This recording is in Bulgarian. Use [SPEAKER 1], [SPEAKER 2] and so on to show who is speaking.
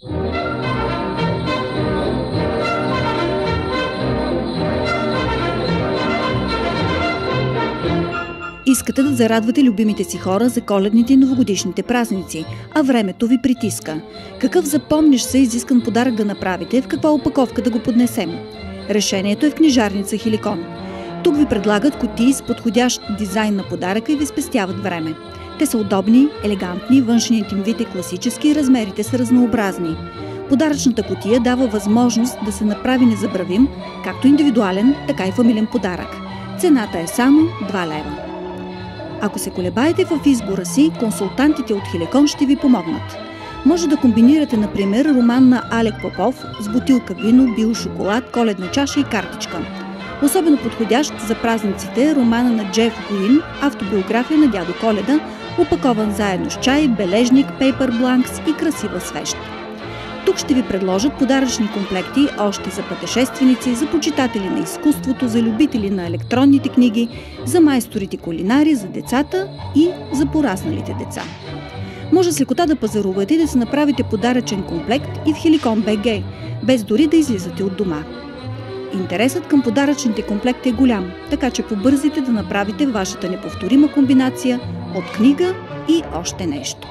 [SPEAKER 1] Искате да зарадвате любимите си хора за коледните и новогодишните празници, а времето ви притиска. Какъв запомняш се изискан подарък да направите, в каква опаковка да го поднесем? Решението е в книжарница Хеликон. Тук ви предлагат кутии с подходящ дизайн на подаръка и ви спестяват време. Те са удобни, елегантни, външният им вид е класически и размерите са разнообразни. Подаръчната кутия дава възможност да се направи незабравим, както индивидуален, така и фамилен подарък. Цената е само 2 лева. Ако се колебаете в избора си, консултантите от Хеликон ще ви помогнат. Може да комбинирате, например, роман на Алек Попов с бутилка вино, биошоколад, коледна чаша и картичка. Особено подходящ за празниците е романа на Джеф Гуин «Автобиография на дядо Коледа», опакован заедно с чай, бележник, пейпербланкс и красива свещ. Тук ще ви предложат подаръчни комплекти още за пътешественици, за почитатели на изкуството, за любители на електронните книги, за майсторите кулинари, за децата и за порасналите деца. Може с лекота да пазарувате и да се направите подаръчен комплект и в Хеликон БГ, без дори да излизате от дома. Интересът към подаръчните комплекти е голям, така че побързайте да направите вашата неповторима комбинация от книга и още нещо.